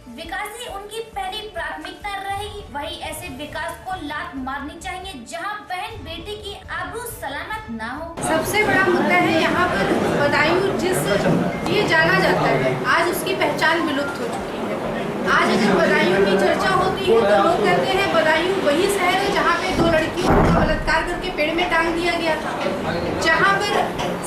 विकास ही उनकी पहली प्राथमिकता रहेगी। वही ऐसे विकास को लात मारनी चाहिए जहां बहन बेटी की आबरू सलामत ना हो। सबसे बड़ा मुद्दा है यहाँ पर बदायूं जिस ये जाना जाता है, आज उसकी पहचान विलुप्त हो चुकी है। आज अगर बदायूं की चर्चा होती है तो लोग कहते हैं बदायूं वही शहर है जहाँ पे 2 लड़कियों को बलात्कार करके पेड़ में टांग दिया गया था, जहाँ पर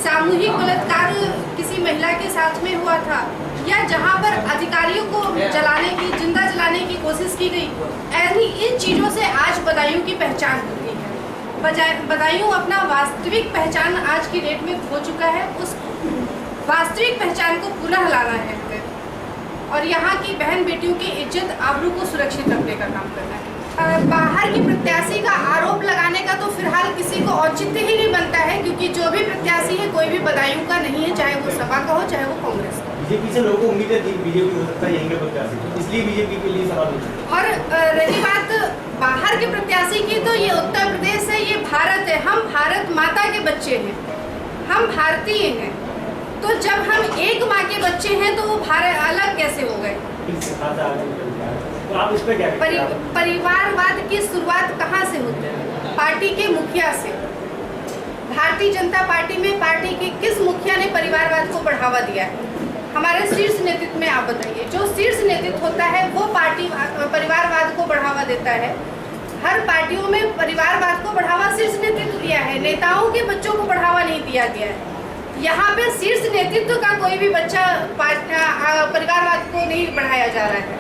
सामूहिक बलात्कार किसी महिला के साथ में हुआ था, या जहाँ पर अधिकारियों को जलाने की, जिंदा जलाने की कोशिश की गई। ऐसी इन चीज़ों से आज बदायूं की पहचान होती है। बदायूं अपना वास्तविक पहचान आज की डेट में खो चुका है। उस वास्तविक पहचान को पुनः लाना है और यहाँ की बहन बेटियों की इज्जत आबरू को सुरक्षित रखने का काम करना है। बाहर की प्रत्याशी का आरोप लगाने का तो फिलहाल किसी को औचित्य ही नहीं बनता है, क्योंकि जो भी प्रत्याशी है कोई भी बदायूं का नहीं है, चाहे वो सपा का हो चाहे वो कांग्रेस का। बीजेपी से लोगों को उम्मीद है कि बीजेपी हो सकता है यहीं के प्रत्याशी, इसलिए बीजेपी के लिए सवाल होता है। और रही बात बाहर के प्रत्याशी की, तो ये उत्तर प्रदेश है, ये भारत है, हम भारत माता के बच्चे हैं, हम भारतीय हैं। तो जब हम एक माँ के बच्चे हैं तो वो भारत अलग कैसे हो गए? तो आप इस पे क्या परिवारवाद की शुरुआत कहाँ से होती है? पार्टी के मुखिया से। भारतीय जनता पार्टी में पार्टी के किस मुखिया ने परिवारवाद को बढ़ावा दिया है? हमारे शीर्ष नेतृत्व में आप बताइए। जो शीर्ष नेतृत्व होता है वो पार्टी परिवारवाद को बढ़ावा देता है। हर पार्टियों में परिवारवाद को बढ़ावा शीर्ष नेतृत्व दिया है, नेताओं के बच्चों को बढ़ावा नहीं दिया गया है। यहाँ पे शीर्ष नेतृत्व का कोई भी बच्चा परिवारवाद को नहीं बढ़ाया जा रहा है,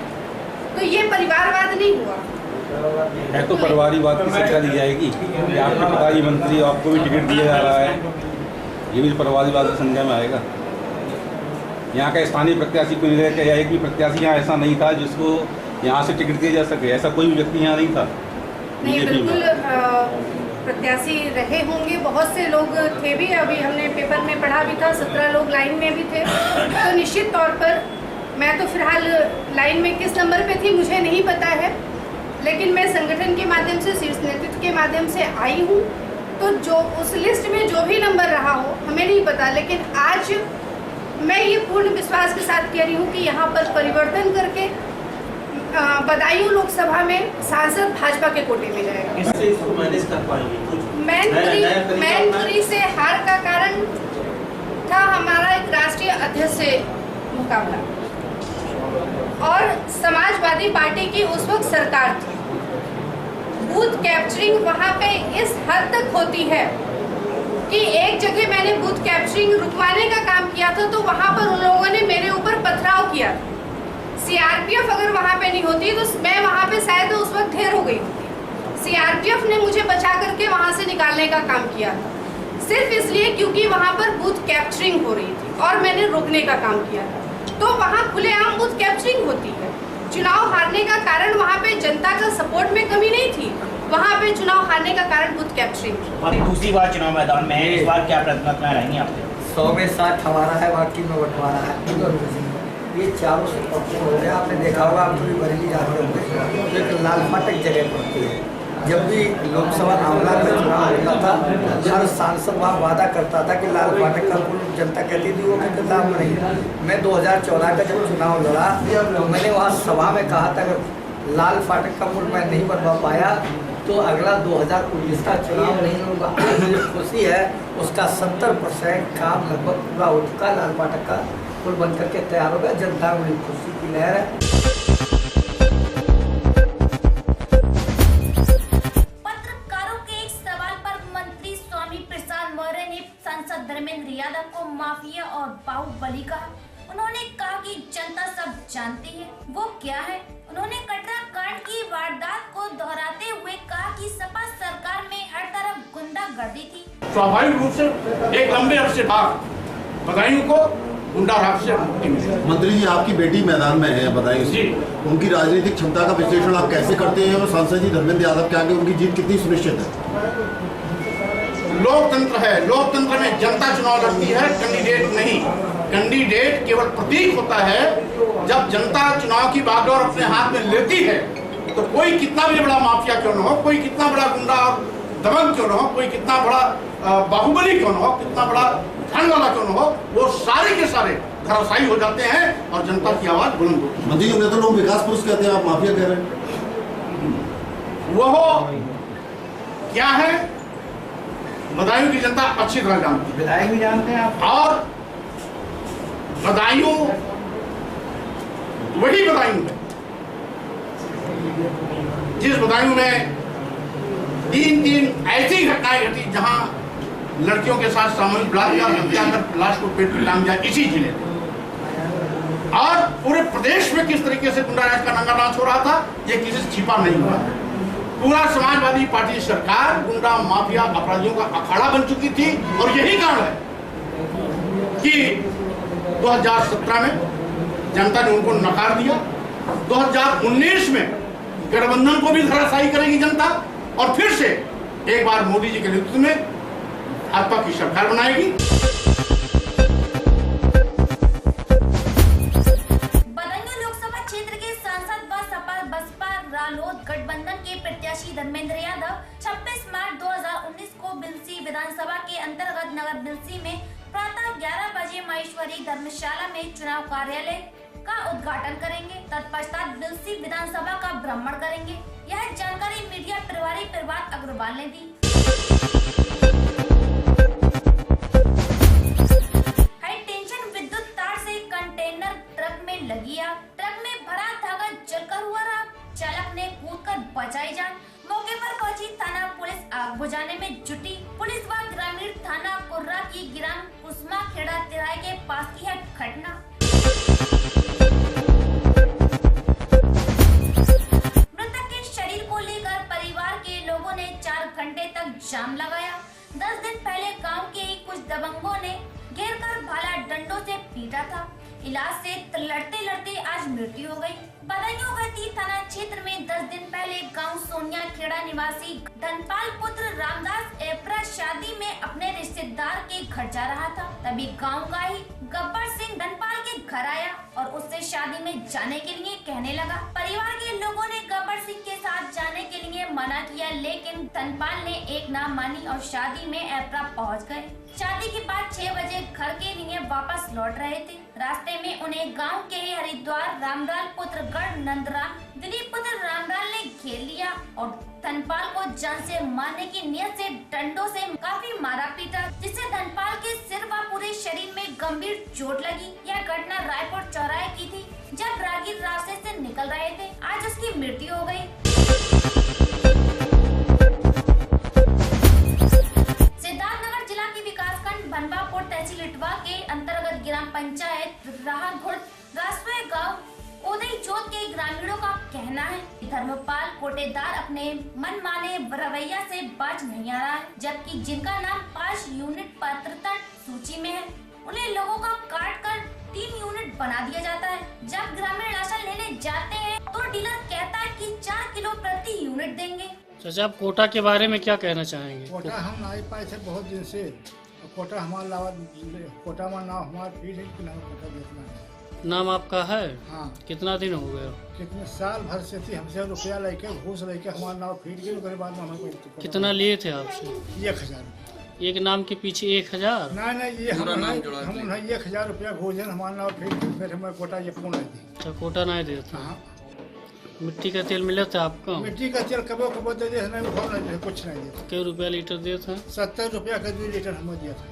तो ये परिवारवाद नहीं हुआ है। तो परिवारवाद की शिक्षा दी जाएगी कि आपके पिताजी मंत्री, आपको भी टिकट दिया जा रहा है, ये भी परिवारवाद की संज्ञा में आएगा। यहाँ का स्थानीय प्रत्याशी को एक भी प्रत्याशी यहाँ ऐसा नहीं था जिसको यहाँ से टिकट दिया जा सके, ऐसा कोई भी व्यक्ति यहाँ नहीं था। नहीं, बिल्कुल प्रत्याशी रहे होंगे, बहुत से लोग थे भी, अभी हमने पेपर में पढ़ा भी था, 17 लोग लाइन में भी थे। तो निश्चित तौर पर मैं तो फिलहाल लाइन में किस नंबर पे थी मुझे नहीं पता है, लेकिन मैं संगठन के माध्यम से, शीर्ष नेतृत्व के माध्यम से आई हूँ। तो जो उस लिस्ट में जो भी नंबर रहा हो हमें नहीं पता, लेकिन आज मैं ये पूर्ण विश्वास के साथ कह रही हूँ कि यहाँ पर परिवर्तन करके बदायूं लोकसभा में सांसद भाजपा के कोटे में जाएगा। इससे इसको मैनेज कर पाएंगे? मैनपुरी से हार का कारण था हमारा एक राष्ट्रीय अध्यक्ष से मुकाबला, और समाजवादी पार्टी की उस वक्त सरकार थी। बूथ कैप्चरिंग वहाँ पे इस हद तक होती है कि एक जगह मैंने बूथ कैप्चरिंग रुकवाने का काम किया था, तो वहाँ पर उन लोगों ने मेरे ऊपर पथराव किया। सीआरपीएफ अगर वहाँ पे नहीं होती तो मैं वहाँ पे शायद उस वक्त ढेर हो गई होती। सीआरपीएफ ने मुझे बचा करके वहाँ से निकालने का काम किया था, सिर्फ इसलिए क्योंकि वहाँ पर बूथ कैप्चरिंग हो रही थी और मैंने रोकने का काम किया था। तो वहाँ खुलेआम बूथ कैप्चरिंग होती है। चुनाव हारने का कारण वहाँ पे जनता का सपोर्ट में कमी नहीं थी, वहाँ पे चुनाव हारने का कारण बूथ कैप्चरिंग। दूसरी बार चुनाव मैदान में है, इस बार क्या प्राथमिकताएं रहेंगी आपके? 100 में 60 हमारा है, बाकी में बंटवारा है। ये चारों से पक्के हो गया। आपने देखा होगा, आप पूरी बरेली जाते होंगे, एक लाल फाटक जगह पड़ती है। जब भी लोकसभा नामांकन का चुनाव होता था, हर सांसद वहाँ वादा करता था कि लाल फाटक का पूरी जनता कहती थी वो कि दाम नहीं। मैं 2014 का जब चुनाव लड़ा तो मैंने वहाँ सभा में कहा था अगर लाल फाटक का पुल मैं नहीं बनवा पाया तो अगला 2019 का चुनाव नहीं लूँगा। मुझे खुशी है, उसका 70% काम लगभग पूरा हो चुका। लाल फाटक का पुल बन करके तैयार हो गया, जनता में बड़ी खुशी की लहर है। पत्रकारों के एक सवाल पर मंत्री स्वामी प्रसाद मौर्य ने सांसद धर्मेंद्र यादव को माफिया और बाहुबली कहा। उन्होंने कहा कि जनता सब जानती है वो क्या है। उन्होंने कटरा कांड की वारदात को दोहराते हुए कहा कि सपा सरकार में हर तरफ गुंडागर्दी थी। स्वाभाविक रूप से एक लंबे अरसे बाद बदायूं को गुंडा राज से मुक्ति मिली। मंत्री जी, आपकी बेटी मैदान में है बदायूं, उनकी राजनीतिक क्षमता का विश्लेषण आप कैसे करते हैं और सांसद जी धर्मेंद्र यादव के आगे उनकी जीत कितनी सुनिश्चित है? लोकतंत्र है, लोकतंत्र में जनता चुनाव लड़ती है, कैंडिडेट नहीं। कैंडिडेट केवल प्रतीक होता है। जब जनता चुनाव की बागडोर अपने हाथ में लेती है तो कोई कितना भी बड़ा माफिया क्यों न हो, कोई कितना बड़ा गुंडा और दबंग क्यों न हो, कोई कितना बड़ा बाहुबली क्यों न हो, कितना बड़ा धन वाला क्यों न हो, वो सारे के सारे धराशायी हो जाते हैं और जनता की आवाज बुलंद होती है। मंत्री जी उन्हें तो लोग विकास पुरुष कहते हैं, आप माफिया कह रहे हैं। वो क्या है, बदायूं की जनता अच्छी तरह जानती है, विधायक भी जानते हैं आप। और बदायूं वही बदायूं है जिस बदायूं में 3 ऐसी घटनाएं घटी जहां लड़कियों के साथ सामूहिक बलात्कार, हत्या कर लाश को पेट में टांग दिया इसी जिले में। और पूरे प्रदेश में किस तरीके से गुंडाराज का नंगा नाच हो रहा था, ये किसी से छिपा नहीं हुआ। पूरा समाजवादी पार्टी सरकार गुंडा माफिया अपराधियों का अखाड़ा बन चुकी थी और यही कारण है कि 2017 में जनता ने उनको नकार दिया। 2019 में गठबंधन को भी धराशायी करेगी जनता और फिर से एक बार मोदी जी के नेतृत्व में भाजपा की सरकार बनाएगी। बदायूं लोकसभा क्षेत्र के सांसद व सपा बसपा रालोद गठबंधन के प्रत्याशी धर्मेंद्र यादव 26 मार्च 2019 को बिलसी विधानसभा के अंतर्गत नगर बिलसी में प्रातः 11 बजे महेश्वरी धर्मशाला में चुनाव कार्यालय का उद्घाटन करेंगे। तत्पश्चात बिलसी विधानसभा का भ्रमण करेंगे। यह जानकारी मीडिया प्रभारी प्रभात अग्रवाल ने दी। हाई टेंशन विद्युत तार से कंटेनर ट्रक में लगी आग। ट्रक में भरा धागा जलकर हुआ राख। चालक ने कूदकर बचाई जान। मौके पर पहुंची थाना पुलिस आग बुझाने में जुटी। पुलिस व ग्रामीण थाना कुर्रा की ग्राम कुसमा खेड़ा तिराई के पास की है घटना। मृतक के शरीर को लेकर परिवार के लोगों ने 4 घंटे तक जाम लगाया। 10 दिन पहले गांव के ही कुछ दबंगों ने घेरकर भाला डंडों से पीटा था। इलाज से लड़ते लड़ते आज मृत्यु हो गई। बदायूं गति थाना क्षेत्र में 10 दिन पहले गांव सोनिया खेड़ा निवासी धनपाल पुत्र रामदास एपरा शादी में अपने रिश्तेदार के घर जा रहा था। तभी गांव का ही गब्बर सिंह धनपाल के घर आया और उससे शादी में जाने के लिए कहने लगा। परिवार के लोगों ने गब्बर सिंह के साथ जाने के लिए मना किया, लेकिन धनपाल ने एक ना मानी और शादी में एपरा पहुंच गए। शादी के बाद 6 बजे घर के लिए वापस लौट रहे थे। रास्ते में उन्हें गांव के ही हरिद्वार रामलाल पुत्र गढ़ नंदराम दिलीप पुत्र रामलाल ने घेर लिया और धनपाल को जान से मारने की नियत से डंडों से काफी मारा पीटा, जिससे धनपाल के सिर व पूरे शरीर में गंभीर चोट लगी। यह घटना रायपुर चौराहे की थी, जब राहगीर रास्ते से निकल रहे थे। आज उसकी मृत्यु हो गई। सिद्धार्थनगर जिला के विकासखंड बनवापुर तहसील इटवा के अंतर्गत ग्राम पंचायत राहगुड़ राष्ट्रीय गांव उदय जोत के ग्रामीणों का कहना है कि धर्मपाल कोटेदार अपने मनमाने रवैया से बाज नहीं आ रहा है, जबकि जिनका नाम 5 यूनिट पात्रता सूची में है उन्हें लोगों का काट कर 3 यूनिट बना दिया जाता है। जब ग्रामीण राशन लेने जाते हैं तो डीलर कहता है कि 4 किलो प्रति यूनिट देंगे। चाचा आप कोटा के बारे में क्या कहना चाहेंगे? कोटा हम नहीं पाए थे बहुत दिन से। कोटा हमारा लावा कोटा में नाम हमारा फिर है कि नाम कोटा देखना है। नाम आपका है? हाँ। कितना दिन हो गया? कितने साल भर से थी, हमसे रुपया लेके घूस लेके हमारा नाम फिर गई। उसके बाद में हमें कितना लिए थे आपसे? 1000। एक नाम के पीछे 1000? नहीं ये हम 1000 रुपया घूस दें हमारा नाम फिर हमें कोटा ये क्यों नहीं दी। अच्छा कोटा नहीं देता। हाँ। मिट्टी का तेल मिला था आपको? मिट्टी का तेल कबो कबो दे दे, नहीं कुछ नहीं देता। क्या रुपया लीटर दिया था? 70 रुपया का 2 लीटर हमें दिया था।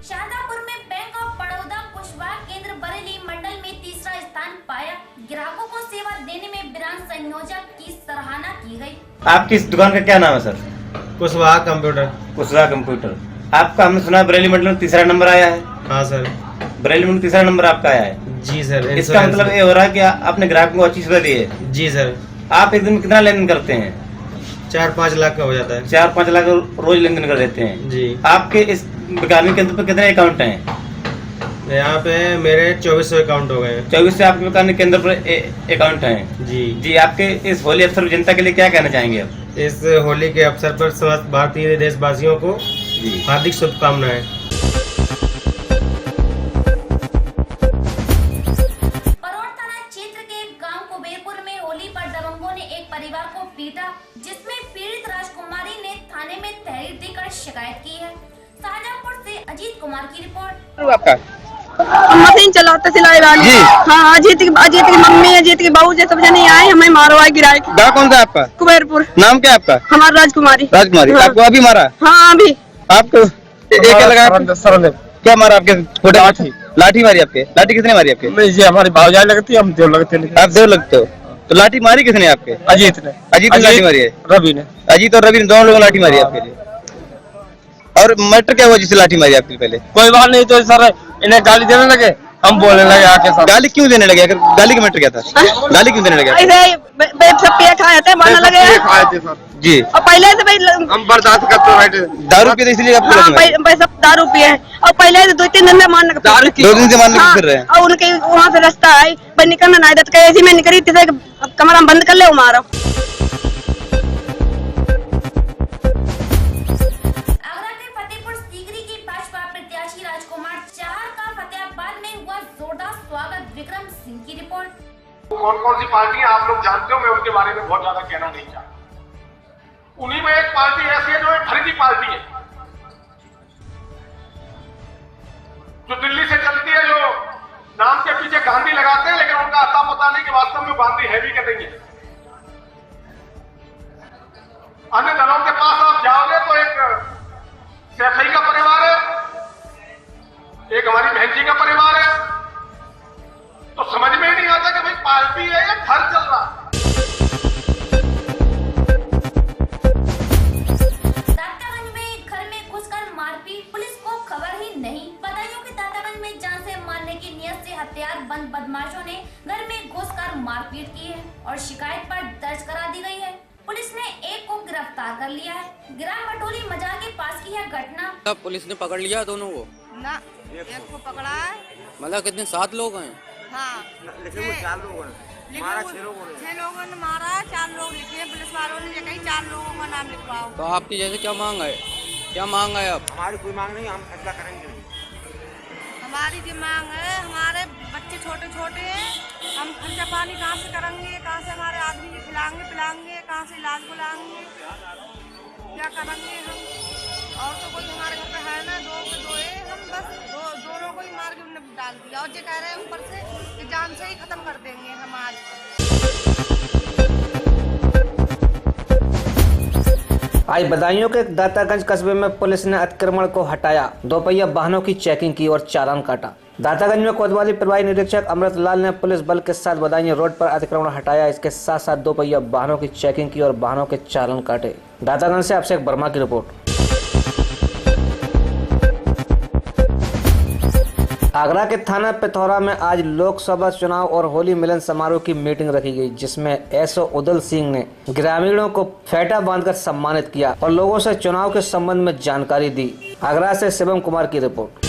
शाहजहांपुर में बैंक ऑफ बड़ौदा कुशवाहा केंद्र बरेली मंडल में 3रा स्थान पाया। ग्राहकों को सेवा देने में ब्रांच संयोजक की सराहना की गई। आपकी इस दुकान का क्या नाम है sir? Kushwaha computer. Kushwaha computer. आपका हमने सुना बरेली मंडल में 3रा नंबर आया है। हाँ सर। बरेली में 3रा नंबर आपका आया है? जी सर। इसका मतलब ये हो रहा है कि आपने ग्राहकों को अच्छी सेवा दी है? जी सर। आप एक दिन में कितना लेन देन करते हैं? 4-5 लाख का हो जाता है। 4-5 लाख रोज लेन देन कर देते हैं जी। आपके इस ग्रामीण केंद्र पर कितने अकाउंट हैं? यहाँ पे मेरे 2400 अकाउंट हो गए। 24 से आपके ग्रामीण केंद्र पर अकाउंट हैं जी। जी। आपके इस होली अवसर पर जनता के लिए क्या कहना चाहेंगे आप? इस होली के अवसर पर समस्त भारतीय देशवासियों को हार्दिक शुभकामनाएं। परोर थाना क्षेत्र के गांव कुबेरपुर में होली पर दबंगों ने एक परिवार को पीटा, जिसमें पीड़ित राजकुमारी ने थाने में तहरीर देकर शिकायत की है। कुमार की रिपोर्ट। आपका मशीन चलाते सिलाई वाली। हाँ, अजीत की मम्मी, अजीत की बहू सब जने आए, हमें मारो आए गिराए। गाँव कौन सा आपका? कुबेरपुर। नाम क्या आपका? हमारा राजकुमारी। राजकुमारी। हाँ। आपको अभी मारा? हाँ, अभी। आपको क्या लगा? क्या मारा आपके? छोटे लाठी मारी आपके? लाठी किसने मारी आपके? ये हमारी भावजाई लगती है, हम देव लगते हैं। आप देव लगते हो तो लाठी मारी किसने आपके? अजीत ने। अजीत ने लाठी मारी है? रवि ने। अजीत और रवि ने दोनों लोगों ने लाठी मारी आपके लिए। और मैटर क्या हुआ जिससे लाठी मारी आपके? पहले कोई बात नहीं, तो सर इन्हें गाली देने लगे, हम बोलने लगे आके साथ। गाली क्यों देने लगे? अगर गाली का मैटर क्या था? गाली क्यों देने लगे? खाए थे, बोलने लगे खाए थे सर जी। और पहले से भाई हम बर्दाश्त करते बैठे। दारू पीते इसलिए आपको हाँ, लगी मारी? सब दारू पिए हैं और पहले से 2-3 दिन में मारने का 2 दिन से मारने फिर रहे हैं। और उनके वहाँ से रास्ता है, भाई निकलना नहीं देते, ऐसी में निकली थे, कमरा बंद कर ले, वो मारो। आगरा के फतेहपुर सीकरी की भाजपा प्रत्याशी राजकुमार चाहर का फतेहाबाद में हुआ जोरदार स्वागत। विक्रम सिंह की रिपोर्ट। कौन कौन सी पार्टियां आप लोग जानते हो, मैं उनके बारे में बहुत ज्यादा कहना नहीं चाहता। उन्हीं में एक पार्टी ऐसी है जो एक फर्जी पार्टी है, जो दिल्ली से चलती है, जो नाम के पीछे गांधी लगाते हैं, लेकिन उनका अता पता नहीं कि वास्तव में गांधी है भी कि नहीं है। अन्य दलों के पास आप जाओगे तो एक सैफई का परिवार है, एक हमारी बहन जी का परिवार है, तो समझ में ही नहीं आता कि भाई पार्टी है या घर चल रहा है। दातागंज में घर में घुसकर मारपीट, पुलिस को खबर ही नहीं। बदायूं के दातागंज में जान से मारने की नियत से हथियार बंद बदमाशों ने घर में घुसकर मारपीट की है और शिकायत पर दर्ज करा दी गई है। पुलिस ने एक को गिरफ्तार कर लिया है। ग्राम भटोली मजार के पास की है घटना। पुलिस ने पकड़ लिया दोनों को? ना, एक को पकड़ा है। मतलब कितने? 7 लोग हैं? हाँ, लेकिन वो 4 लोग हैं, मारा 6 लोगों ने। 6 लोगों ने मारा, 4 लोग लिखे, पुलिस वालों ने कहीं 4 लोगों का नाम लिखवाओ। तो आपकी जैसे क्या मांग है? क्या मांग है आप? हमारी कोई मांग नहीं, हम फैसला करेंगे। हमारी जो मांग है, हमारे बच्चे छोटे छोटे हैं, हम खर्चा पानी कहाँ से करेंगे, कहाँ से हमारे आदमी को खिलाएंगे पिलाएंगे, कहाँ से इलाज बुलाएंगे, क्या करेंगे हम? और तो कोई हमारे घर पे है ना, 2 के 2 है, हम बस दोनों को ही मार के उन्हें डाल दिया और जो कह रहे हैं ऊपर से कि जान से ही खत्म कर देंगे हम आज। आज बदायूं के दातागंज कस्बे में पुलिस ने अतिक्रमण को हटाया, 2 पहिया वाहनों की चेकिंग की और चालान काटा। दातागंज में कोतवाली प्रभारी निरीक्षक अमृत लाल ने पुलिस बल के साथ बदायूं रोड पर अतिक्रमण हटाया। इसके साथ साथ 2 पहिया वाहनों की चेकिंग की और वाहनों के चालान काटे। दातागंज से अभिषेक वर्मा की रिपोर्ट। आगरा के थाना पिथौरा में आज लोकसभा चुनाव और होली मिलन समारोह की मीटिंग रखी गई, जिसमें एसओ उदल सिंह ने ग्रामीणों को फेटा बांधकर सम्मानित किया और लोगों से चुनाव के संबंध में जानकारी दी। आगरा से शिवम कुमार की रिपोर्ट।